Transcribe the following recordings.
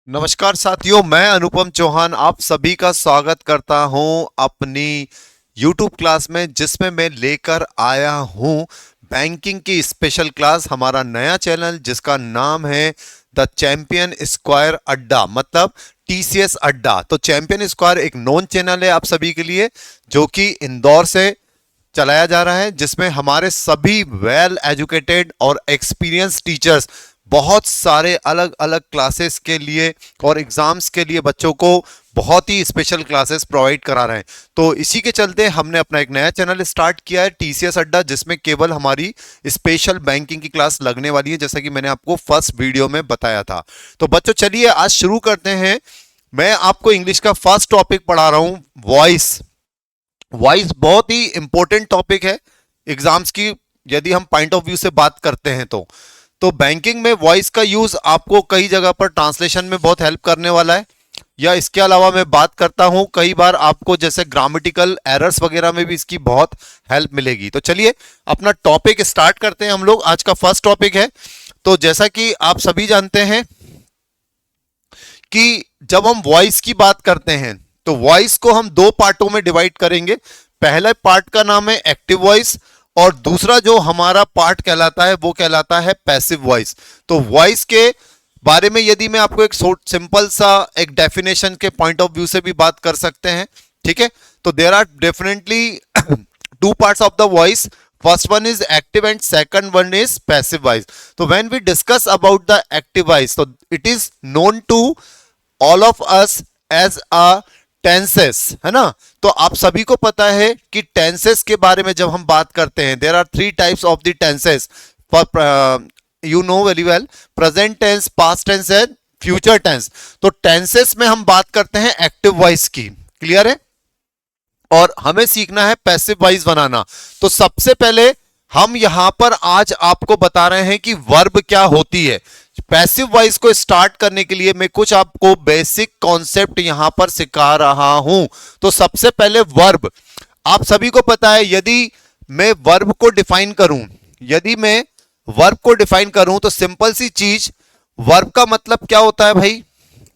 नमस्कार साथियों, मैं अनुपम चौहान आप सभी का स्वागत करता हूं अपनी YouTube क्लास में, जिसमें मैं लेकर आया हूं बैंकिंग की स्पेशल क्लास। हमारा नया चैनल जिसका नाम है द चैंपियन स्क्वायर अड्डा, मतलब TCS अड्डा। तो चैंपियन स्क्वायर एक नॉन चैनल है आप सभी के लिए, जो कि इंदौर से चलाया जा रहा है, जिसमें हमारे सभी वेल एजुकेटेड और एक्सपीरियंस टीचर्स बहुत सारे अलग अलग क्लासेस के लिए और एग्जाम्स के लिए बच्चों को बहुत ही स्पेशल क्लासेस प्रोवाइड करा रहे हैं। तो इसी के चलते हमने अपना एक नया चैनल स्टार्ट किया है TCS अड्डा, जिसमें केवल हमारी स्पेशल बैंकिंग की क्लास लगने वाली है, जैसा कि मैंने आपको फर्स्ट वीडियो में बताया था। तो बच्चों चलिए आज शुरू करते हैं। मैं आपको इंग्लिश का फर्स्ट टॉपिक पढ़ा रहा हूं, वॉइस। वॉइस बहुत ही इंपॉर्टेंट टॉपिक है एग्जाम्स की, यदि हम पॉइंट ऑफ व्यू से बात करते हैं तो बैंकिंग में वॉइस का यूज आपको कई जगह पर ट्रांसलेशन में बहुत हेल्प करने वाला है। या इसके अलावा मैं बात करता हूं कई बार आपको जैसे ग्रामेटिकल एरर्स वगैरह में भी इसकी बहुत हेल्प मिलेगी। तो चलिए अपना टॉपिक स्टार्ट करते हैं हम लोग। आज का फर्स्ट टॉपिक है, तो जैसा कि आप सभी जानते हैं कि जब हम वॉइस की बात करते हैं तो वॉइस को हम दो पार्टों में डिवाइड करेंगे। पहले पार्ट का नाम है एक्टिव वॉइस, और दूसरा जो हमारा पार्ट कहलाता है वो कहलाता है पैसिव वॉइस। तो वॉइस के बारे में यदि मैं आपको एक सिंपल सा एक डेफिनेशन के पॉइंट ऑफ व्यू से भी बात कर सकते हैं, ठीक है। तो there are definitely two parts of the voice. First one is active and second one is passive voice. तो when we discuss about the active voice, तो it is known to all of us as a tenses, है ना। तो आप सभी को पता है कि टेंसेस के बारे में जब हम बात करते हैं, there are three types of the tenses. You know very well, present tense, past tense and future tense. तो टेंसेस में हम बात करते हैं एक्टिव वॉइस की, क्लियर है। और हमें सीखना है पैसिव वॉइस बनाना। तो सबसे पहले हम यहां पर आज आपको बता रहे हैं कि वर्ब क्या होती है। पैसिव वॉइस को स्टार्ट करने के लिए मैं कुछ आपको बेसिक कॉन्सेप्ट यहां पर सिखा रहा हूं। तो सबसे पहले वर्ब, आप सभी को पता है, यदि मैं वर्ब को डिफाइन करूं, यदि मैं वर्ब को डिफाइन करूं तो सिंपल सी चीज, वर्ब का मतलब क्या होता है भाई?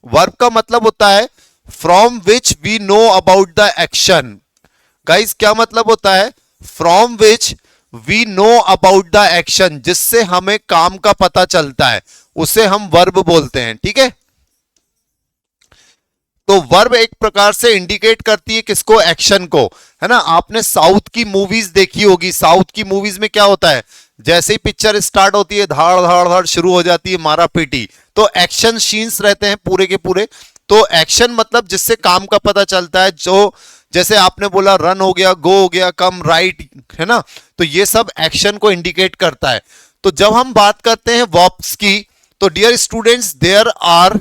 वर्ब का मतलब होता है from which we know about the action. Guys क्या मतलब होता है? From which we know about the action, जिससे हमें काम का पता चलता है, उसे हम वर्ब बोलते हैं, ठीक है। तो वर्ब एक प्रकार से इंडिकेट करती है किसको? एक्शन को, है ना। आपने साउथ की मूवीज देखी होगी, साउथ की मूवीज में क्या होता है, जैसे ही पिक्चर स्टार्ट होती है धाड़ धाड़ धाड़ शुरू हो जाती है मारा पीटी, तो एक्शन सीन्स रहते हैं पूरे के पूरे। तो एक्शन मतलब जिससे काम का पता चलता है, जो जैसे आपने बोला रन हो गया, गो हो गया, कम, राइट, है ना। तो ये सब एक्शन को इंडिकेट करता है। तो जब हम बात करते हैं वर्ब्स की, तो dear students there are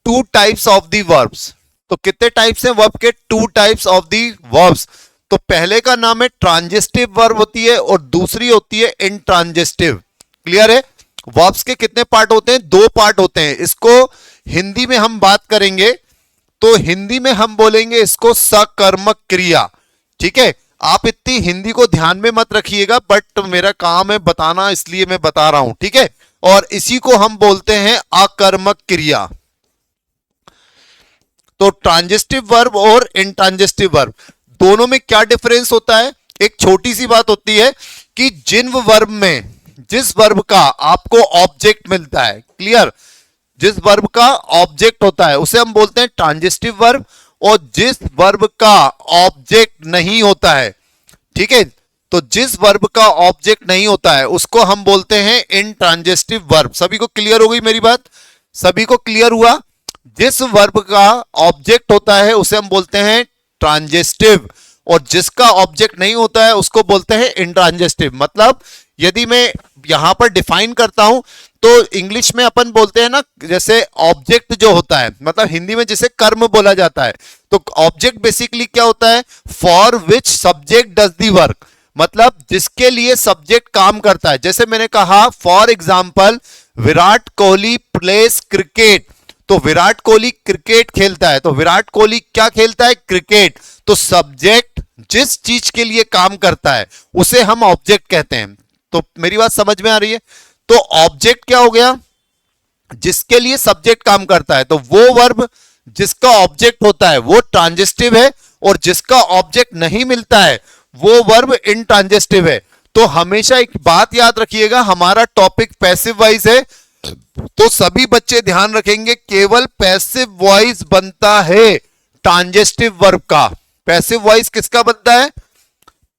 two types of the verbs. तो कितने टाइप्स हैं वर्ब के? Two types of the verbs. तो पहले का नाम है ट्रांजिस्टिव वर्ब होती है, और दूसरी होती है इंट्रांजिस्टिव। क्लियर है? वर्ब्स के कितने पार्ट होते हैं? दो पार्ट होते हैं। इसको हिंदी में हम बात करेंगे तो हिंदी में हम बोलेंगे इसको सकर्मक क्रिया, ठीक है। आप इतनी हिंदी को ध्यान में मत रखिएगा, बट मेरा काम है बताना, इसलिए मैं बता रहा हूं, ठीक है। और इसी को हम बोलते हैं अकर्मक क्रिया। तो ट्रांजिस्टिव वर्ब और इंट्रांजिस्टिव वर्ब दोनों में क्या डिफरेंस होता है? एक छोटी सी बात होती है कि जिन वर्ब में, जिस वर्ब का आपको ऑब्जेक्ट मिलता है, क्लियर, जिस वर्ब का ऑब्जेक्ट होता है उसे हम बोलते हैं ट्रांजिस्टिव वर्ब, और जिस वर्ब का ऑब्जेक्ट नहीं होता है, ठीक है, तो जिस वर्ब का ऑब्जेक्ट नहीं होता है उसको हम बोलते हैं इनट्रांजिस्टिव वर्ब। सभी को क्लियर हो गई मेरी बात? सभी को क्लियर हुआ? जिस वर्ब का ऑब्जेक्ट होता है उसे हम बोलते हैं ट्रांजिस्टिव, और जिसका ऑब्जेक्ट नहीं होता है उसको बोलते हैं इंट्रांजिस्टिव। मतलब यदि मैं यहां पर डिफाइन करता हूं तो इंग्लिश में अपन बोलते हैं ना, जैसे ऑब्जेक्ट जो होता है, मतलब हिंदी में जिसे कर्म बोला जाता है, तो ऑब्जेक्ट बेसिकली क्या होता है? For which subject does the work, मतलब जिसके लिए सब्जेक्ट काम करता है। जैसे मैंने कहा for example Virat Kohli place cricket, तो विराट कोहली क्रिकेट खेलता है, तो विराट कोहली क्या खेलता है? क्रिकेट। तो सब्जेक्ट जिस चीज के लिए काम करता है उसे हम ऑब्जेक्ट कहते हैं। तो मेरी बात समझ में आ रही है? तो ऑब्जेक्ट क्या हो गया? जिसके लिए सब्जेक्ट काम करता है, तो वो वर्ब जिसका ऑब्जेक्ट होता है वो ट्रांजिस्टिव है, और जिसका ऑब्जेक्ट नहीं मिलता है वो वर्ब इनट्रांजिस्टिव है। तो हमेशा एक बात याद रखिएगा, हमारा टॉपिक पैसिव वॉइस है, तो सभी बच्चे ध्यान रखेंगे केवल पैसिव वॉइस बनता है ट्रांजिस्टिव वर्ब का। पैसिव वॉइस किसका बनता है?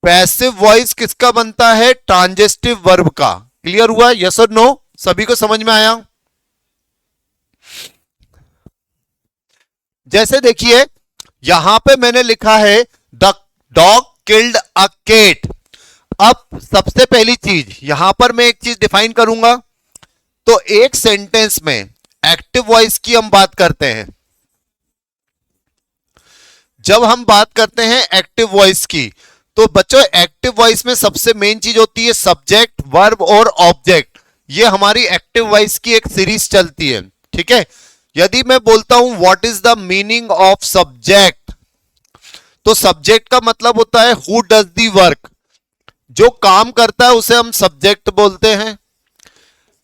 पैसिव वॉइस किसका बनता है? ट्रांजिस्टिव वर्ब का। क्लियर हुआ? यस और नो? सभी को समझ में आया? जैसे देखिए यहां पे मैंने लिखा है the dog killed a cat. अब सबसे पहली चीज यहां पर मैं एक चीज डिफाइन करूंगा, तो एक सेंटेंस में एक्टिव वॉइस की हम बात करते हैं। जब हम बात करते हैं एक्टिव वॉइस की, तो बच्चों एक्टिव वॉइस में सबसे मेन चीज होती है सब्जेक्ट, वर्ब और ऑब्जेक्ट। ये हमारी एक्टिव वॉइस की एक सीरीज चलती है, ठीक है। यदि मैं बोलता हूं what is the meaning of subject, तो सब्जेक्ट का मतलब होता है हु डज दी वर्क। जो काम करता है उसे हम सब्जेक्ट बोलते हैं,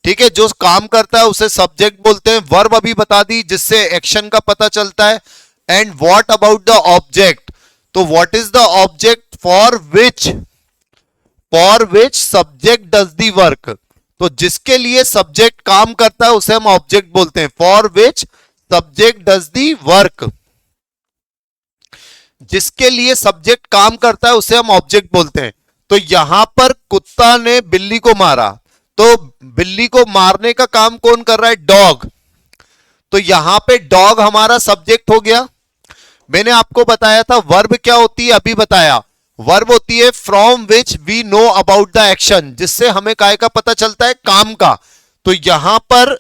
ठीक है। जो काम करता है उसे सब्जेक्ट बोलते हैं। वर्ब अभी बता दी जिससे एक्शन का पता चलता है। And what about the object, तो what is the object for which subject does the work, तो जिसके लिए सब्जेक्ट काम करता है उसे हम ऑब्जेक्ट बोलते हैं। For which subject does the work, जिसके लिए सब्जेक्ट काम करता है उसे हम ऑब्जेक्ट बोलते हैं। तो यहां पर कुत्ता ने बिल्ली को मारा, तो बिल्ली को मारने का काम कौन कर रहा है? डॉग। तो यहां पे डॉग हमारा सब्जेक्ट हो गया। मैंने आपको बताया था वर्ब क्या होती है, अभी बताया। वर्ब होती है from which we know about the action, जिससे हमें काय का पता चलता है? काम का। तो यहां पर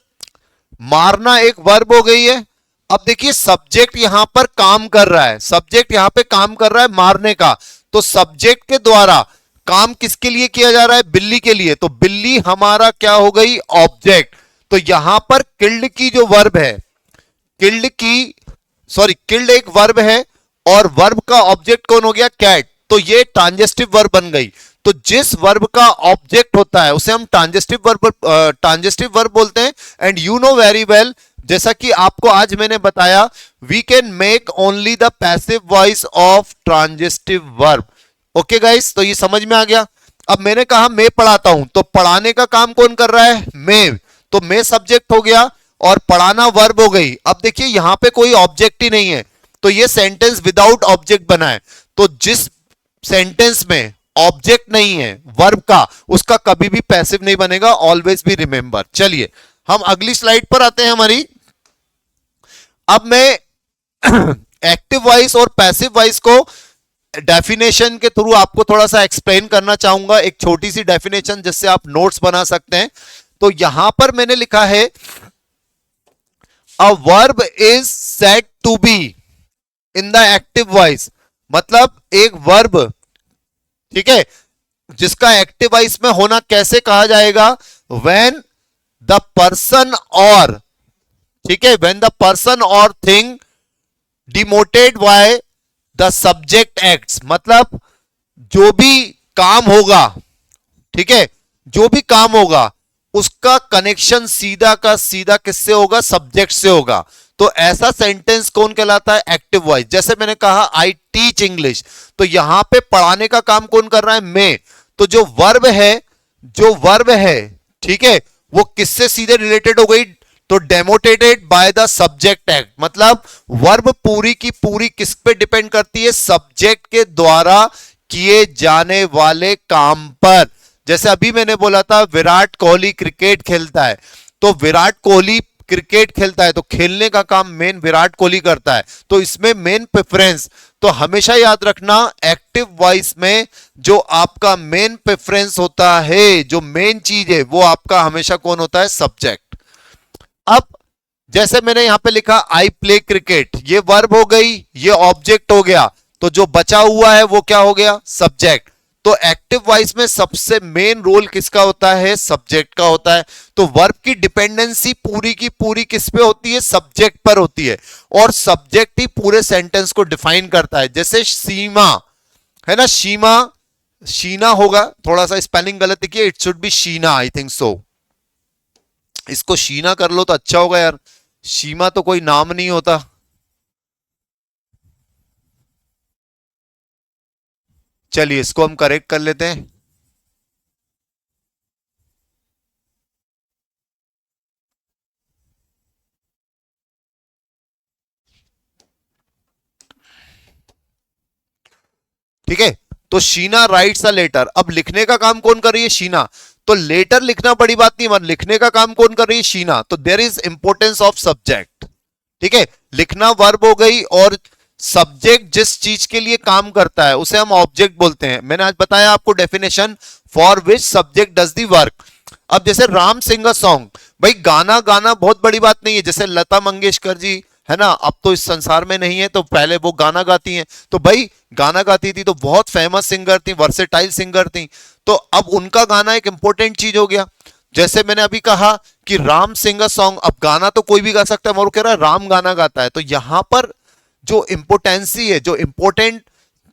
मारना एक वर्ब हो गई है। अब देखिए सब्जेक्ट यहां पर काम कर रहा है, सब्जेक्ट यहां पे काम कर रहा है मारने का, तो सब्जेक्ट के द्वारा काम किसके लिए किया जा रहा है? बिल्ली के लिए। तो बिल्ली हमारा क्या हो गई? ऑब्जेक्ट। तो यहां पर किल्ड की जो वर्ब है, किल्ड की किल्ड एक वर्ब है, और वर्ब का ऑब्जेक्ट कौन हो गया? कैट। तो ये ट्रांजिस्टिव वर्ब बन गई। तो जिस वर्ब का ऑब्जेक्ट होता है उसे हम ट्रांजिस्टिव वर्ब बोलते हैं। And you know very well, जैसा कि आपको आज मैंने बताया, we can make only the passive voice of transitive verb. Okay guys, तो ये समझ में आ गया। अब मैंने कहा मैं पढ़ाता हूं, तो पढ़ाने का काम कौन कर रहा है? मैं। तो मैं सब्जेक्ट हो गया और पढ़ाना वर्ब हो गई। अब देखिए यहां पे कोई ऑब्जेक्ट ही नहीं है, तो ये सेंटेंस विदाउट ऑब्जेक्ट बना है। तो जिस सेंटेंस में ऑब्जेक्ट नहीं है वर्ब का, उसका कभी भी पैसिव नहीं बनेगा। Always be remember. चलिए हम अगली स्लाइड पर आते हैं हमारी। अब मैं एक्टिव वॉइस और पैसिव वॉइस को डेफिनेशन के थ्रू आपको थोड़ा सा एक्सप्लेन करना चाहूंगा, एक छोटी सी डेफिनेशन जिससे आप नोट्स बना सकते हैं। तो यहां पर मैंने लिखा है a verb is said to be in the active voice, मतलब एक वर्ब, ठीक है, जिसका एक्टिव वॉइस में होना कैसे कहा जाएगा? व्हेन द पर्सन और, ठीक है, व्हेन द पर्सन और thing demoted bye the subject acts, मतलब जो भी काम होगा, ठीक है, जो भी काम होगा उसका कनेक्शन सीधा का सीधा किससे होगा? सब्जेक्ट से होगा। तो ऐसा सेंटेंस कौन कहलाता है? Active voice. जैसे मैंने कहा आई टीच इंग्लिश, तो यहां पे पढ़ाने का काम कौन कर रहा है? मैं। तो जो वर्ब है, ठीक है, वो किससे सीधे रिलेटेड हो गई? तो डेमोटेटेड बाय द सब्जेक्ट एक्ट, मतलब वर्ब पूरी की पूरी किस पे डिपेंड करती है? सब्जेक्ट के द्वारा किए जाने वाले काम पर। जैसे अभी मैंने बोला था विराट कोहली क्रिकेट खेलता है, तो विराट कोहली क्रिकेट खेलता है तो खेलने का काम मेन विराट कोहली करता है, तो इसमें मेन प्रेफरेंस। तो हमेशा याद रखना एक्टिव वॉइस में जो आपका मेन प्रेफरेंस होता है, जो मेन चीज है, वो आपका हमेशा कौन होता है? सब्जेक्ट। अब जैसे मैंने यहां पे लिखा आई प्ले क्रिकेट, ये वर्ब हो गई, ये ऑब्जेक्ट हो गया, तो जो बचा हुआ है वो क्या हो गया? सब्जेक्ट। तो एक्टिव वॉइस में सबसे मेन रोल किसका होता है? सब्जेक्ट का होता है। तो वर्ब की डिपेंडेंसी पूरी की पूरी किस पे होती है? सब्जेक्ट पर होती है, और सब्जेक्ट ही पूरे सेंटेंस को डिफाइन करता है। जैसे सीमा है ना, शीमा, शीना होगा, थोड़ा सा स्पेलिंग गलत लिखिए, it should be Sheena, I think so, इसको शीना कर लो तो अच्छा होगा यार, शीमा तो कोई नाम नहीं होता। चलिए इसको हम करेक्ट कर लेते हैं। ठीक है, तो शीना राइट्स अ लेटर। अब लिखने का काम कौन कर रही है? शीना। तो लेटर लिखना बड़ी बात नहीं, मतलब लिखने का काम कौन कर रही है? शीना। तो there is importance of subject. ठीक है, लिखना वर्ब हो गई, और सब्जेक्ट जिस चीज के लिए काम करता है उसे हम ऑब्जेक्ट बोलते हैं। मैंने आज बताया आपको definition, for which subject does the work. अब जैसे राम सिंग अ सॉन्ग, भाई गाना गाना बहुत बड़ी बात नहीं है। जैसे लता मंगेशकर जी है ना, अब तो इस संसार में नहीं है, तो पहले वो गाना गाती हैं, तो भाई गाना गाती थी तो बहुत फेमस सिंगर थी, वर्सेटाइल सिंगर थी, तो अब उनका गाना एक इंपॉर्टेंट चीज हो गया। जैसे मैंने अभी कहा कि राम सिंगर सॉन्ग, अब गाना तो कोई भी गा सकता है, मगर कह रहा है राम गाना गाता है, तो यहां पर जो इंपोर्टेंसी है, जो इंपॉर्टेंट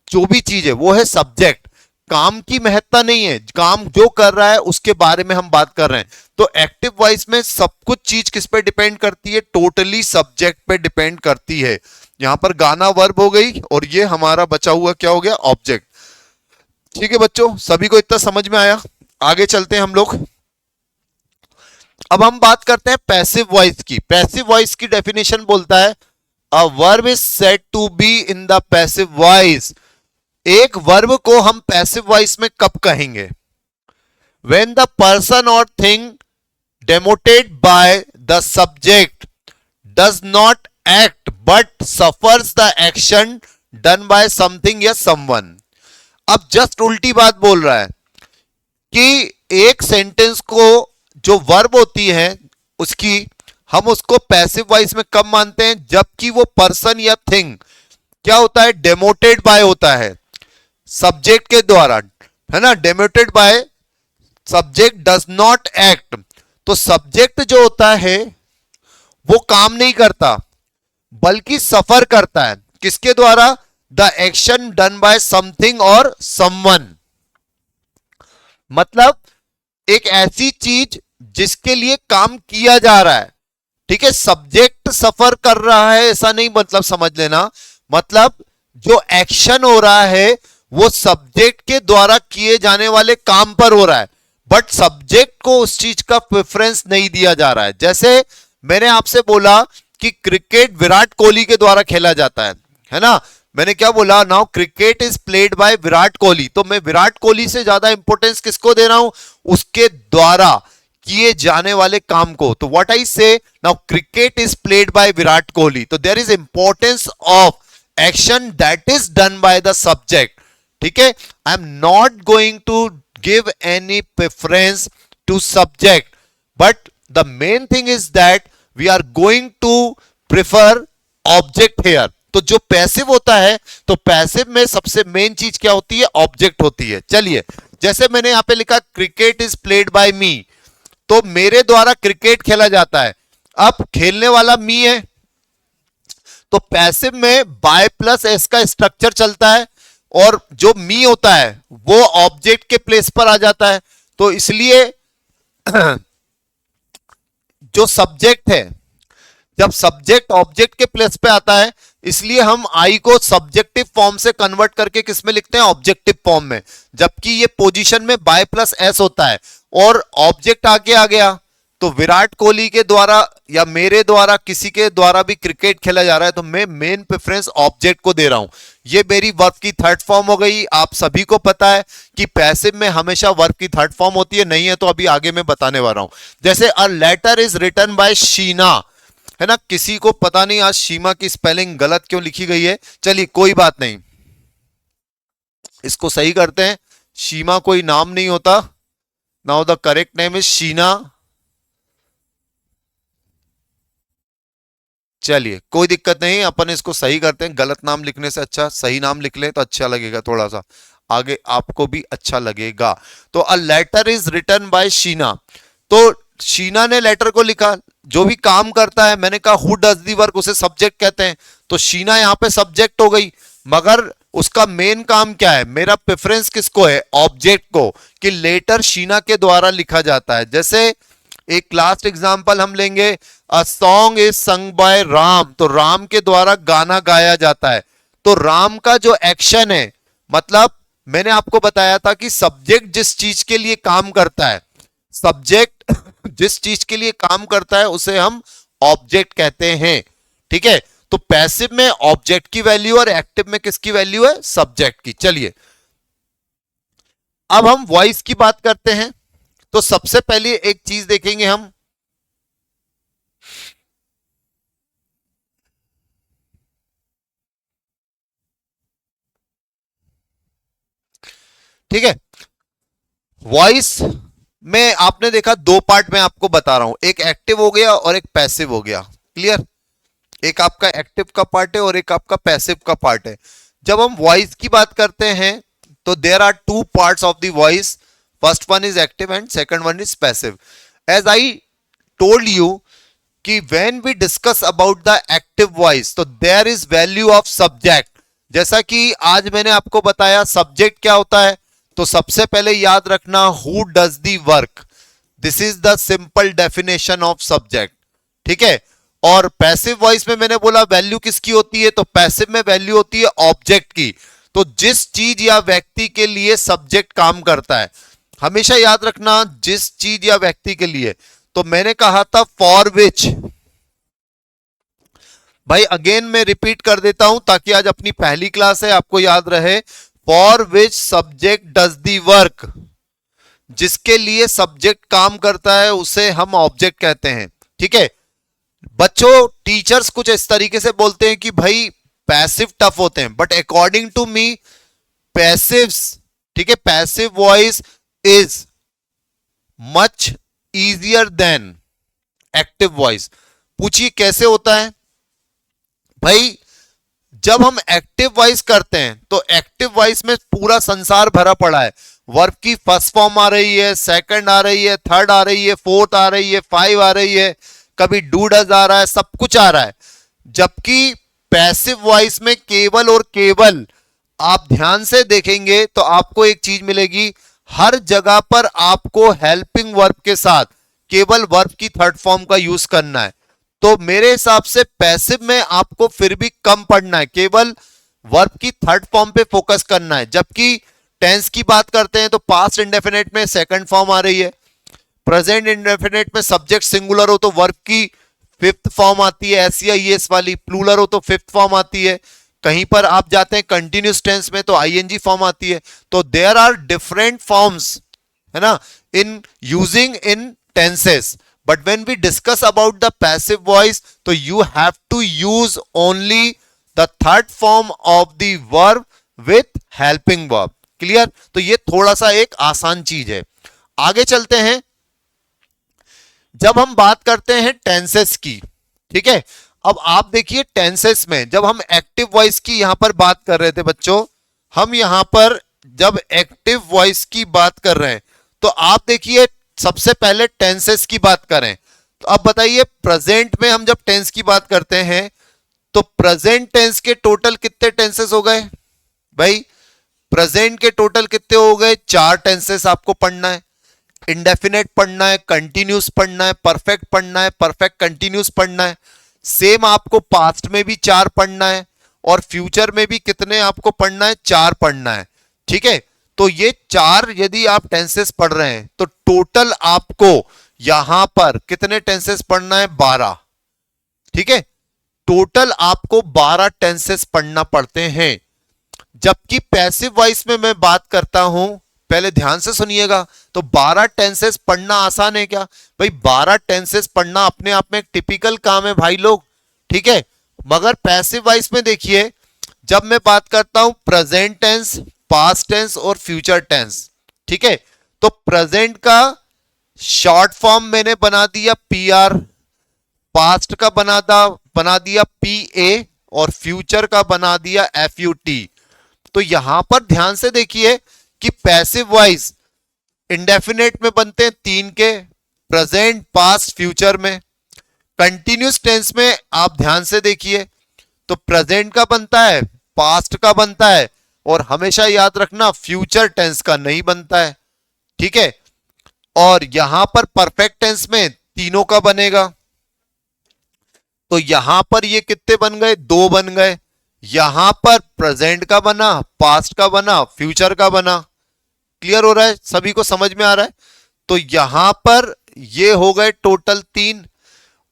जो भी चीज है वो है सब्जेक्ट। काम की महत्ता नहीं है, काम जो कर रहा है उसके बारे में हम बात कर रहे हैं। तो एक्टिव वॉइस में सब कुछ चीज किस पे डिपेंड करती है? टोटली सब्जेक्ट पे डिपेंड करती है। यहां पर गाना वर्ब हो गई, और ये हमारा बचा हुआ क्या हो गया? ऑब्जेक्ट। ठीक है बच्चों, सभी को इतना समझ में आया? आगे चलते हैं हम लोग। अब हम बात करते हैं पैसिव वॉइस की। पैसिव वॉइस की डेफिनेशन बोलता है, a verb is said to be in the passive voice. एक वर्ब को हम पैसिव वॉइस में कब कहेंगे? व्हेन द पर्सन और thing demoted by the subject does not act but suffers the action done by something या someone. अब just उल्टी बात बोल रहा है कि एक सेंटेंस को जो वर्ब होती है उसकी, हम उसको पैसिव वॉइस में कब मानते हैं? जबकि वो पर्सन या थिंग क्या होता है? डेमोटेड बाय होता है सब्जेक्ट के द्वारा, है ना। Demoted by subject does not act. तो सब्जेक्ट जो होता है वो काम नहीं करता बल्कि सफर करता है। किसके द्वारा? The action done by something और समवन। मतलब एक ऐसी चीज जिसके लिए काम किया जा रहा है। ठीक है, सब्जेक्ट सफर कर रहा है ऐसा नहीं मतलब समझ लेना, मतलब जो एक्शन हो रहा है वो सब्जेक्ट के द्वारा किए जाने वाले काम पर हो रहा है, बट सब्जेक्ट को उस चीज का प्रेफरेंस नहीं दिया जा रहा है। जैसे मैंने आपसे बोला कि क्रिकेट विराट कोहली के द्वारा खेला जाता है ना। मैंने क्या बोला? Now cricket is played by Virat Kohli. तो मैं विराट कोहली से ज्यादा इंपॉर्टेंस किसको दे रहा हूं? उसके द्वारा किए जाने वाले काम को। तो what I say, now cricket is played by Virat Kohli, तो there is importance of action that is done by the subject. ठीक है, I am not going to give any preference to subject, but the main thing is that we are going to prefer object here. तो जो passive होता है, तो passive में सबसे main चीज क्या होती है? ऑब्जेक्ट होती है। चलिए, जैसे मैंने यहां पे लिखा cricket is played bye me, तो मेरे द्वारा क्रिकेट खेला जाता है। अब खेलने वाला मी है, तो पैसिव में बाय प्लस एस का स्ट्रक्चर चलता है, और जो मी होता है वो ऑब्जेक्ट के प्लेस पर आ जाता है। तो इसलिए जो सब्जेक्ट है, जब सब्जेक्ट ऑब्जेक्ट के प्लेस पे आता है, इसलिए हम आई को सब्जेक्टिव फॉर्म से कन्वर्ट करके किस में लिखते हैं? ऑब्जेक्टिव फॉर्म में। जबकि ये पोजीशन में बाय प्लस एस होता है, और ऑब्जेक्ट आगे आ गया, तो विराट कोहली के द्वारा या मेरे द्वारा, किसी के द्वारा भी क्रिकेट खेला जा रहा है, तो मैं मेन प्रेफरेंस ऑब्जेक्ट को दे रहा हूं। ये मेरी वर्ब की थर्ड फॉर्म हो गई। आप सभी को पता है कि पैसिव में हमेशा वर्ब की थर्ड फॉर्म होती है, नहीं है तो अभी आगे मैं बताने वाला हूं। जैसे a letter is written by Sheena, है ना। किसी को पता नहीं आज शीमा की स्पेलिंग गलत क्यों लिखी गई है, चलिए कोई बात नहीं, इसको सही करते हैं। शीमा कोई नाम नहीं होता, now the correct name is Sheena. चलिए कोई दिक्कत नहीं, अपन इसको सही करते हैं। गलत नाम लिखने से अच्छा सही नाम लिख ले तो अच्छा लगेगा, थोड़ा सा आगे आपको भी अच्छा लगेगा। तो a letter is written by Sheena, तो शीना ने लेटर को लिखा। जो भी काम करता है, मैंने कहा हु डज दी वर्क, उसे सब्जेक्ट कहते हैं, तो शीना यहां पे सब्जेक्ट हो गई। मगर उसका मेन काम क्या है? मेरा प्रेफरेंस किसको है? ऑब्जेक्ट को, कि लेटर शीना के द्वारा लिखा जाता है। जैसे एक लास्ट एग्जांपल हम लेंगे, a song is sung by Ram, तो राम के द्वारा गाना गाया जाता है। तो राम का जो एक्शन है, मतलब मैंने आपको बताया था कि सब्जेक्ट जिस चीज के लिए काम करता है, सब्जेक्ट जिस चीज के लिए काम करता है उसे हम ऑब्जेक्ट कहते हैं। ठीक है, तो पैसिव में ऑब्जेक्ट की वैल्यू और एक्टिव में किसकी वैल्यू है, सब्जेक्ट की। चलिए अब हम वॉइस की बात करते हैं। तो सबसे पहले एक चीज देखेंगे हम, ठीक है। वॉइस में आपने देखा दो पार्ट में आपको बता रहा हूं, एक एक्टिव हो गया और एक पैसिव हो गया। क्लियर, एक आपका एक्टिव का पार्ट है और एक आपका पैसिव का पार्ट है। जब हम वॉइस की बात करते हैं तो there are two parts of the voice, first one is active and second one is passive. As I told you कि when we discuss about the active voice तो there is value of subject. जैसा कि आज मैंने आपको बताया subject क्या होता है, तो सबसे पहले याद रखना who does the work, this is the simple definition of subject. ठीक है, और पैसिव वॉइस में मैंने बोला वैल्यू किसकी होती है, तो पैसिव में वैल्यू होती है ऑब्जेक्ट की। तो जिस चीज या व्यक्ति के लिए सब्जेक्ट काम करता है, हमेशा याद रखना जिस चीज या व्यक्ति के लिए। तो मैंने कहा था फॉर विच, भाई अगेन मैं रिपीट कर देता हूं ताकि आज अपनी पहली क्लास है, आपको याद रहे। For which subject does the work, जिसके लिए सब्जेक्ट काम करता है उसे हम ऑब्जेक्ट कहते हैं। ठीक है बच्चों, टीचर्स कुछ इस तरीके से बोलते हैं कि भाई पैसिव टफ होते हैं, but according to me passives, ठीक है, passive voice is much easier than active voice. पूछिए कैसे होता है भाई। जब हम एक्टिव वॉइस करते हैं तो एक्टिव वॉइस में पूरा संसार भरा पड़ा है, वर्ब की फर्स्ट फॉर्म आ रही है, सेकंड आ रही है, थर्ड आ रही है, फोर्थ आ रही है, फाइव आ रही है, कभी डू डज आ रहा है, सब कुछ आ रहा है। जबकि पैसिव वॉइस में केवल और केवल, आप ध्यान से देखेंगे तो आपको एक चीज मिलेगी, हर जगह पर आपको हेल्पिंग वर्ब के साथ केवल वर्ब की थर्ड फॉर्म का यूज करना है। तो मेरे हिसाब से पैसिव में आपको फिर भी कम पढ़ना है, केवल वर्ब की थर्ड फॉर्म पे फोकस करना है। जबकि टेंस की बात करते हैं तो पास्ट इंडेफिनेट में सेकंड फॉर्म आ रही है, प्रेजेंट इंडेफिनेट में सब्जेक्ट सिंगुलर हो तो वर्ब की फिफ्थ फॉर्म आती है, एस या ईएस वाली, प्लूरल हो तो फिफ्थ फॉर्म आती है, कहीं पर आप जाते हैं कंटिन्यूस टेंस में तो आईएनजी फॉर्म आती है। तो देयर आर डिफरेंट फॉर्म्स, है ना, in using in tenses. But when we discuss about the passive voice, so you have to use only the third form of the verb with helping verb. Clear? तो ये थोड़ा सा एक आसान चीज है। आगे चलते हैं, जब हम बात करते हैं टेंसेस की, ठीक है, अब आप देखिए टेंसेस में जब हम एक्टिव वॉइस की यहां पर बात कर रहे थे बच्चों, हम यहां पर जब एक्टिव वॉइस की बात कर रहे हैं तो आप देखिए सबसे पहले टेंसेस की बात करें तो अब बताइए प्रेजेंट में हम जब टेंस की बात करते हैं तो प्रेजेंट टेंस के टोटल कितने टेंसेस हो गए भाई, प्रेजेंट के टोटल कितने हो गए, चार टेंसेस आपको पढ़ना है। इंडेफिनेट पढ़ना है, कंटिन्यूस पढ़ना है, परफेक्ट पढ़ना है, परफेक्ट कंटिन्यूस पढ़ना है। सेम आपको पास्ट में भी चार पढ़ना है और फ्यूचर में भी कितने आपको पढ़ना है, चार पढ़ना है। ठीक है, तो ये चार यदि आप टेंसेस पढ़ रहे हैं तो टोटल आपको यहां पर कितने टेंसेस पढ़ना है, 12। ठीक है, टोटल आपको 12 टेंसेस पढ़ना पड़ते हैं। जबकि पैसिव वॉइस में मैं बात करता हूं, पहले ध्यान से सुनिएगा, तो 12 टेंसेस पढ़ना आसान है क्या भाई, 12 टेंसेस पढ़ना अपने आप में एक टिपिकल काम है भाई लोग। ठीक है, मगर पैसिव वॉइस में देखिए जब मैं बात करता हूं प्रेजेंट टेंस, पास्ट टेंस और फ्यूचर टेंस, ठीक है, तो प्रेजेंट का शॉर्ट फॉर्म मैंने बना दिया पीआर, पास्ट का बना दिया पीए और फ्यूचर का बना दिया एफयूटी। तो यहां पर ध्यान से देखिए कि पैसिव वॉइस इंडेफिनेट में बनते हैं 3 के, प्रेजेंट, पास्ट, फ्यूचर में। कंटिन्यूस टेंस में आप ध्यान से देखिए तो प्रेजेंट का बनता है, पास्ट का बनता है और हमेशा याद रखना फ्यूचर टेंस का नहीं बनता है। ठीक है, और यहां पर परफेक्ट टेंस में तीनों का बनेगा। तो यहां पर ये कितने बन गए, दो बन गए। यहां पर प्रेजेंट का बना, पास्ट का बना, फ्यूचर का बना। क्लियर हो रहा है, सभी को समझ में आ रहा है। तो यहां पर ये हो गए टोटल तीन,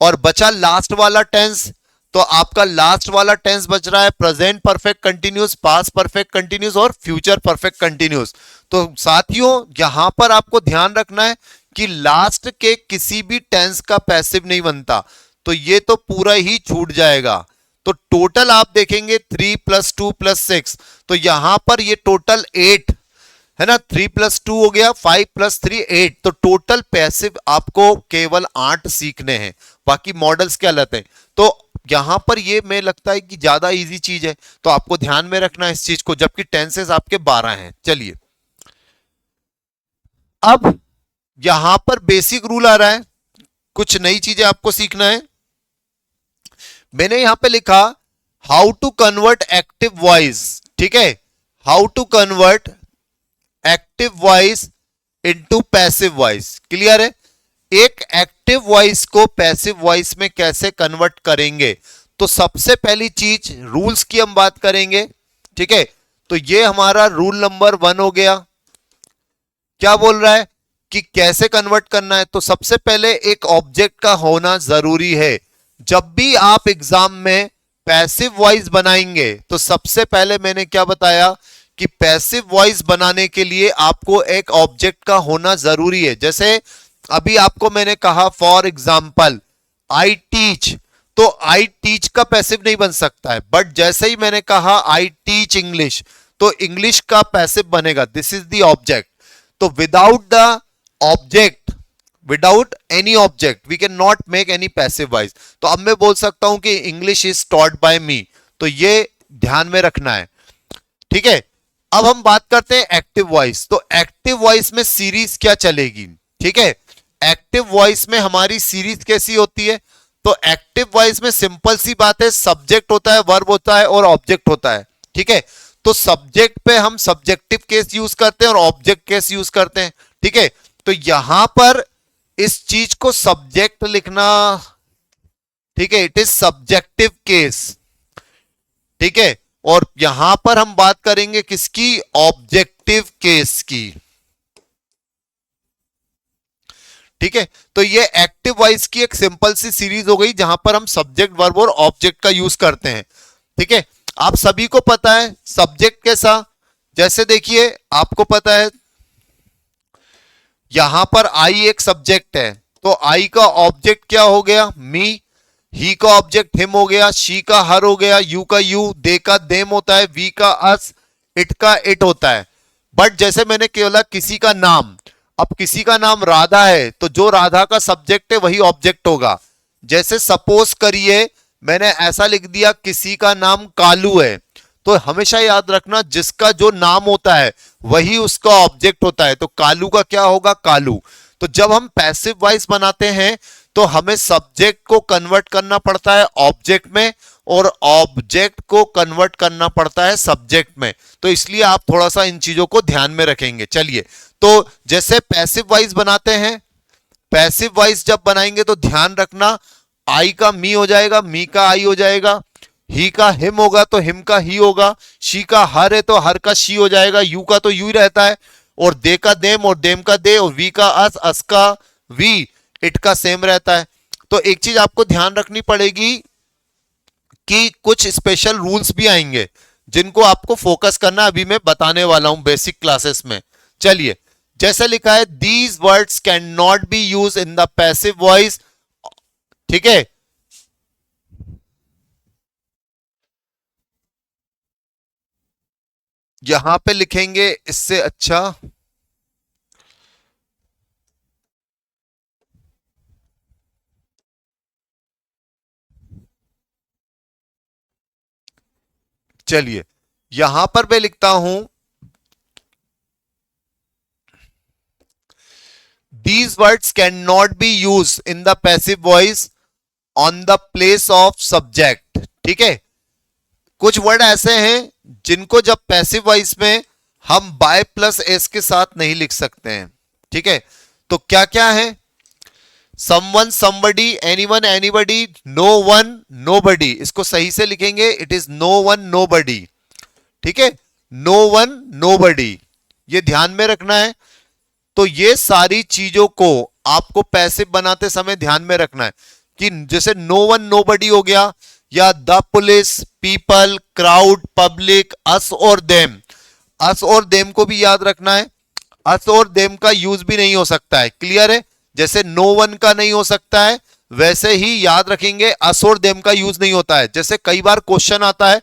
और बचा लास्ट वाला टेंस। तो आपका लास्ट वाला टेंस बच रहा है present perfect continuous, past perfect continuous और फ्यूचर परफेक्ट कंटिन्यूस। तो साथियों यहां पर आपको ध्यान रखना है कि लास्ट के किसी भी टेंस का पैसिव नहीं बनता, तो ये तो पूरा ही छूट जाएगा। तो टोटल आप देखेंगे 3 + 2 + 6, तो यहां पर ये टोटल 8 है ना। 3 + 2 हो गया, 5 + 3 8। तो टोटल पैसिव आपको केवल 8 सीखने हैं, बाकी मॉडल्स क्या अलग हैं। तो यहां पर ये मैं लगता है कि ज्यादा इजी चीज है, तो आपको ध्यान में रखना है इस चीज को, जबकि टेंसेस आपके 12 हैं। चलिए अब यहां पर बेसिक रूल आ रहा है, कुछ नई चीजें आपको सीखना है। मैंने यहां पे लिखा how to convert active voice, ठीक है, how to convert active voice into passive voice. Clear है, एक एक्टिव वॉइस को पैसिव वॉइस में कैसे कन्वर्ट करेंगे। तो सबसे पहली चीज रूल्स की हम बात करेंगे, ठीक है। तो ये हमारा रूल नंबर 1 हो गया। क्या बोल रहा है कि कैसे कन्वर्ट करना है। तो सबसे पहले एक ऑब्जेक्ट का होना जरूरी है। जब भी आप एग्जाम में पैसिव वॉइस बनाएंगे तो सबसे पहले मैंने क्या बताया कि पैसिव वॉइस बनाने के लिए आपको एक ऑब्जेक्ट का होना जरूरी है। जैसे अभी आपको मैंने कहा फॉर एग्जाम्पल आई टीच, तो आई टीच का पैसिव नहीं बन सकता है, बट जैसे ही मैंने कहा आई टीच इंग्लिश, तो इंग्लिश का पैसिव बनेगा, दिस इज द ऑब्जेक्ट। तो without the object, without any object we can not make any passive voice. तो अब मैं बोल सकता हूं कि English is taught by me, तो ये ध्यान में रखना है, ठीक है। अब हम बात करते हैं एक्टिव वॉइस। तो एक्टिव वॉइस में सीरीज क्या चलेगी, ठीक है। एक्टिव वॉइस में हमारी सीरीज कैसी होती है। तो एक्टिव वॉइस में सिंपल सी बात है, सब्जेक्ट होता है, वर्ब होता है और ऑब्जेक्ट होता है, ठीक है। तो सब्जेक्ट पे हम सब्जेक्टिव केस यूज करते हैं और ऑब्जेक्ट केस यूज करते हैं, ठीक है। तो यहां पर इस चीज को सब्जेक्ट लिखना, ठीक है, इट इज सब्जेक्टिव केस, ठीक है। और यहां पर हम बात करेंगे किसकी, ऑब्जेक्टिव केस की, ठीक है। तो ये एक्टिव वॉइस की एक सिंपल सी सीरीज हो गई जहां पर हम सब्जेक्ट वर्ब और ऑब्जेक्ट का यूज करते हैं, ठीक है। आप सभी को पता है सब्जेक्ट कैसा, जैसे देखिए आपको पता है यहां पर आई एक सब्जेक्ट है, तो आई का ऑब्जेक्ट क्या हो गया, मी। ही का ऑब्जेक्ट हिम हो गया, शी का हर हो गया, यू का यू, दे का देम होता है, वी का अस, इट का इट होता है। बट जैसे मैंने केवल किसी का नाम, अब किसी का नाम राधा है तो जो राधा का सब्जेक्ट है वही ऑब्जेक्ट होगा। जैसे सपोज करिए मैंने ऐसा लिख दिया किसी का नाम कालू है, तो हमेशा याद रखना जिसका जो नाम होता है वही उसका ऑब्जेक्ट होता है। तो कालू का क्या होगा, कालू। तो जब हम पैसिव वॉइस बनाते हैं तो हमें सब्जेक्ट को कन्वर्ट करना पड़ता है ऑब्जेक्ट में और ऑब्जेक्ट को कन्वर्ट करना पड़ता है सब्जेक्ट में। तो इसलिए आप थोड़ा सा इन चीजों को ध्यान में रखेंगे। चलिए, तो जैसे पैसिव वॉइस बनाते हैं, पैसिव वॉइस जब बनाएंगे तो ध्यान रखना आई का मी हो जाएगा, मी का आई हो जाएगा, ही का हिम होगा तो हिम का ही होगा, शी का हर है तो हर का शी हो जाएगा, यू का तो यू ही रहता है, और दे का देम और देम का दे, और वी का अस का वी, इट का सेम रहता है। तो एक चीज आपको ध्यान रखनी पड़ेगी कि कुछ स्पेशल रूल्स भी आएंगे जिनको आपको फोकस करना अभी मैं बताने वाला हूं बेसिक क्लासेस में। चलिए, जैसे लिखा है these words can not be use in the passive voice, ठीक है। यहां पे लिखेंगे इससे अच्छा, चलिए यहां पर मैं लिखता हूं these words can not be use in the passive voice on the place of subject, ठीक है। कुछ वर्ड ऐसे हैं जिनको जब पैसिव वॉइस में हम बाय प्लस एस के साथ नहीं लिख सकते हैं, ठीक है। तो क्या क्या है, someone somebody, anyone anybody, no one nobody, इसको सही से लिखेंगे, it is no one nobody. ठीक है, नो वन नोबडी, ये ध्यान में रखना है। तो ये सारी चीजों को आपको पैसिव बनाते समय ध्यान में रखना है कि जैसे नो वन नोबडी हो गया, या the police, people, crowd, public, us और देम। अस और देम को भी याद रखना है, अस और देम का यूज भी नहीं हो सकता है, क्लियर है। जैसे नो वन का नहीं हो सकता है, वैसे ही याद रखेंगे अस और देम का यूज नहीं होता है। जैसे कई बार क्वेश्चन आता है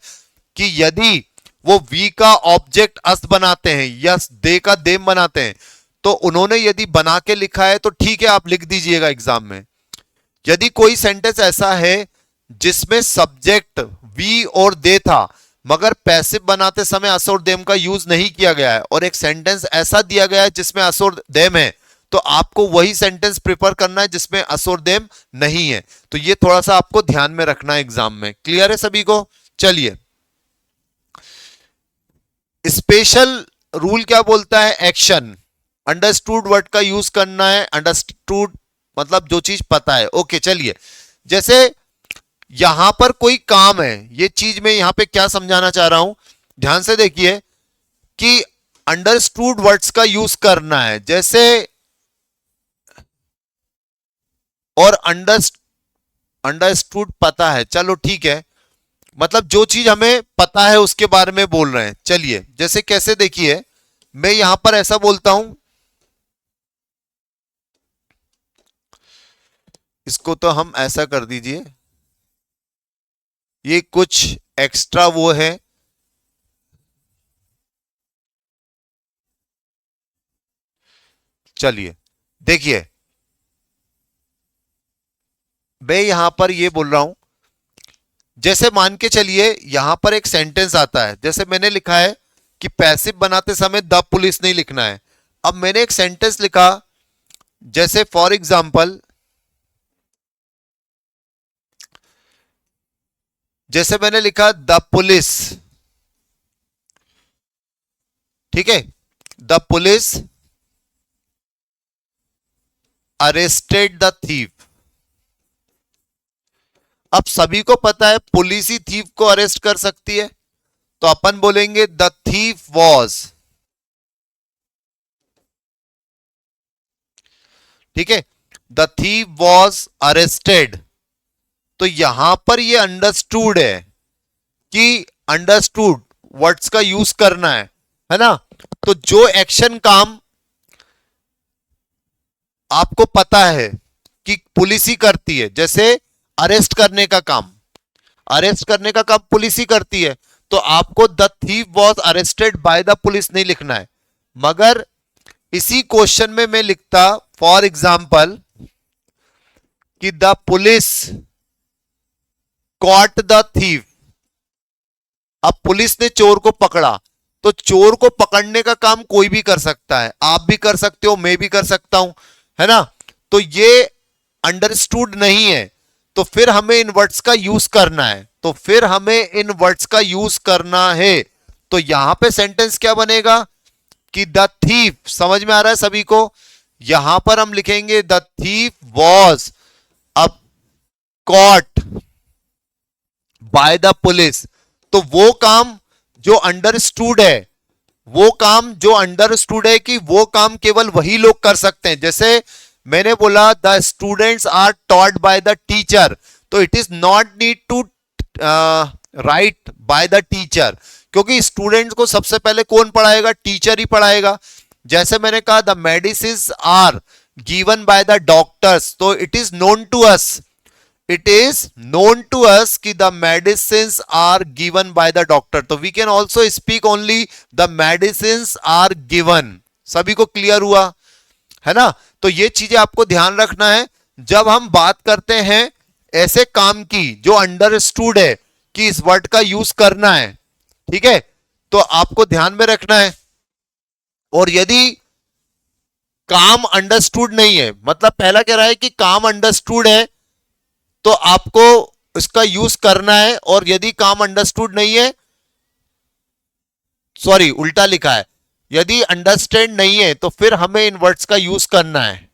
कि यदि वो वी का ऑब्जेक्ट अस बनाते हैं या दे का देम बनाते हैं, तो उन्होंने यदि बना के लिखा है तो ठीक है, आप लिख दीजिएगा एग्जाम में। यदि कोई सेंटेंस ऐसा है जिसमें सब्जेक्ट वी और दे था मगर पैसिव बनाते समय अस और देम का यूज नहीं किया गया है, और एक सेंटेंस ऐसा दिया गया है जिसमें अस और देम है, तो आपको वही सेंटेंस प्रिफर करना है जिसमें अस और देम नहीं है। तो ये थोड़ा सा आपको ध्यान में रखना है एग्जाम में, क्लियर है सभी को। चलिए, स्पेशल रूल क्या बोलता है, एक्शन। अंडरस्टूड वर्ड का यूज करना है, अंडरस्टूड मतलब जो चीज पता है। ओके चलिए, जैसे यहां पर कोई काम है, ये चीज मैं यहां पे क्या समझाना चाह रहा हूं, ध्यान से देखिए कि अंडरस्टूड वर्ड्स का यूज करना है, जैसे और अंडरस्टूड पता है, चलो ठीक है, मतलब जो चीज हमें पता है उसके बारे में बोल रहे हैं। चलिए जैसे कैसे, देखिए मैं यहां पर ऐसा बोलता हूं, इसको तो हम ऐसा कर दीजिए, ये कुछ एक्स्ट्रा वो है, चलिए देखिए मैं यहां पर ये बोल रहा हूं, जैसे मान के चलिए यहां पर एक सेंटेंस आता है, जैसे मैंने लिखा है कि पैसिव बनाते समय द पुलिस नहीं लिखना है। अब मैंने एक सेंटेंस लिखा, जैसे फॉर एग्जाम्पल, जैसे मैंने लिखा द पुलिस, ठीक है, the police arrested the thief. अब सभी को पता है पुलिस ही थीफ को अरेस्ट कर सकती है, तो अपन बोलेंगे द थीफ वॉज, ठीक है, द थीफ वॉज अरेस्टेड। तो यहां पर ये अंडरस्टूड है कि अंडरस्टूड वर्ड्स का यूज करना है ना। तो जो एक्शन काम आपको पता है कि पुलिस ही करती है, जैसे अरेस्ट करने का काम, अरेस्ट करने का काम पुलिस ही करती है, तो आपको the thief was arrested by the police नहीं लिखना है। मगर इसी क्वेश्चन में मैं लिखता फॉर एग्जाम्पल कि the police caught the thief. अब पुलिस ने चोर को पकड़ा, तो चोर को पकड़ने का काम कोई भी कर सकता है, आप भी कर सकते हो, मैं भी कर सकता हूं, है ना। तो ये अंडरस्टूड नहीं है, तो फिर हमें इन वर्ड्स का यूज करना है, तो फिर हमें इन वर्ड्स का यूज करना है। तो यहां पे सेंटेंस क्या बनेगा कि द थीफ, समझ में आ रहा है सभी को, यहां पर हम लिखेंगे द थीफ वॉज अब कॉट बाय द पुलिस। तो वो काम जो अंडरस्टूड है, वो काम जो अंडरस्टूड है कि वो काम केवल वही लोग कर सकते हैं, जैसे मैंने बोला the students are taught by the teacher, तो it is not need to write by the teacher, क्योंकि स्टूडेंट्स को सबसे पहले कौन पढ़ाएगा, टीचर ही पढ़ाएगा। जैसे मैंने कहा the medicine are given by the doctors, तो it is known to us, it is known to us कि the medicines are given by the doctor, तो we can also speak only the medicines are given। सभी को clear हुआ है ना। तो ये चीजें आपको ध्यान रखना है जब हम बात करते हैं ऐसे काम की जो अंडरस्टूड है कि इस वर्ड का यूज करना है, ठीक है, तो आपको ध्यान में रखना है। और यदि काम अंडरस्टूड नहीं है, मतलब पहला कह रहा है कि काम अंडरस्टूड है तो आपको इसका यूज करना है, और यदि काम अंडरस्टूड नहीं है, सॉरी उल्टा लिखा है, यदि अंडरस्टैंड नहीं है तो फिर हमें इन वर्ड्स का यूज करना है।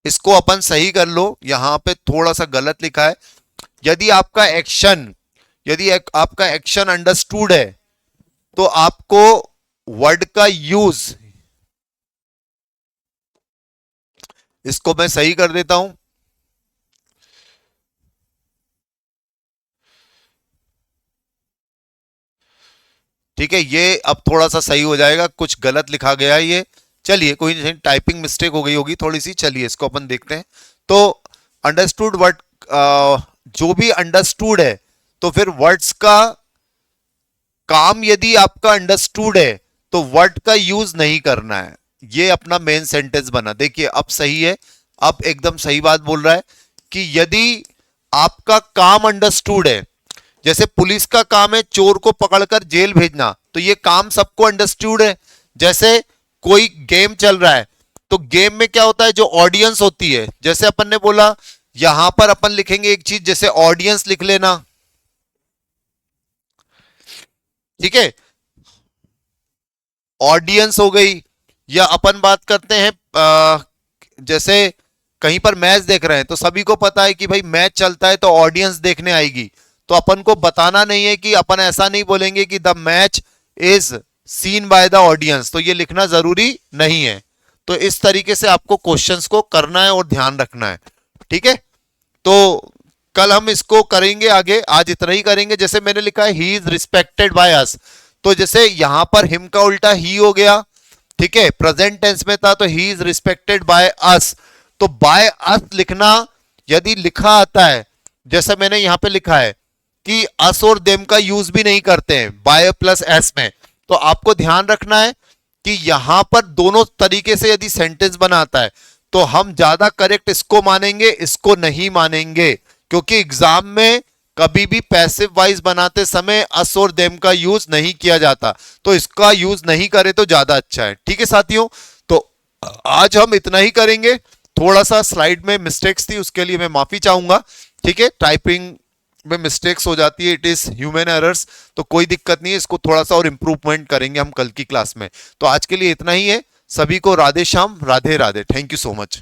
इसको अपन सही कर लो, यहां पे थोड़ा सा गलत लिखा है। यदि आपका एक्शन आपका एक्शन अंडरस्टूड है तो आपको वर्ड का यूज, इसको मैं सही कर देता हूं। ठीक है, ये अब थोड़ा सा सही हो जाएगा, कुछ गलत लिखा गया है ये। चलिए कोई नहीं, टाइपिंग मिस्टेक हो गई होगी थोड़ी सी, चलिए इसको अपन देखते हैं। तो अंडरस्टूड वर्ड, जो भी अंडरस्टूड है तो फिर वर्ड्स का काम यदि आपका अंडरस्टूड है तो वर्ड का यूज नहीं करना है। ये अपना मेन सेंटेंस बना, देखिए अब सही है, अब एकदम सही बात बोल रहा है कि यदि आपका काम अंडरस्टूड है, जैसे पुलिस का काम है चोर को पकड़कर जेल भेजना, तो ये काम सबको अंडरस्टूड है। जैसे कोई गेम चल रहा है तो गेम में क्या होता है, जो ऑडियंस होती है, जैसे अपन ने बोला यहां पर अपन लिखेंगे एक चीज, जैसे ऑडियंस लिख लेना, ठीक है, ऑडियंस हो गई। या अपन बात करते हैं जैसे कहीं पर मैच देख रहे हैं तो सभी को पता है कि भाई मैच चलता है तो ऑडियंस देखने आएगी, तो अपन को बताना नहीं है कि अपन ऐसा नहीं बोलेंगे कि the match is seen by the audience, तो ये लिखना जरूरी नहीं है। तो इस तरीके से आपको क्वेश्चंस को करना है और ध्यान रखना है, ठीक है। तो कल हम इसको करेंगे आगे, आज इतना ही करेंगे। जैसे मैंने लिखा है he is respected by us, तो जैसे यहां पर हिम का उल्टा ही हो गया, ठीक है, प्रेजेंट टेंस में था तो he is respected by us, तो बाय अस लिखना यदि लिखा आता है, जैसा मैंने यहां पे लिखा है कि अस और देम का यूज भी नहीं करते हैं बाय प्लस एस में, तो आपको ध्यान रखना है कि यहां पर दोनों तरीके से यदि सेंटेंस बनाता है तो हम ज्यादा करेक्ट इसको मानेंगे, इसको नहीं मानेंगे, क्योंकि एग्जाम में कभी भी पैसिव वाइज बनाते समय अस और देम का यूज नहीं किया जाता, तो इसका यूज नहीं करे तो ज्यादा अच्छा है, ठीक है साथियों। तो आज हम इतना ही करेंगे, थोड़ा सा स्लाइड में मिस्टेक्स थी उसके लिए मैं माफी चाहूंगा, ठीक है, टाइपिंग में मिस्टेक्स हो जाती है, इट इज ह्यूमन एरर्स, तो कोई दिक्कत नहीं है, इसको थोड़ा सा और इंप्रूवमेंट करेंगे हम कल की क्लास में। तो आज के लिए इतना ही है, सभी को Radhe Shyam, Radhe Radhe, thank you so much.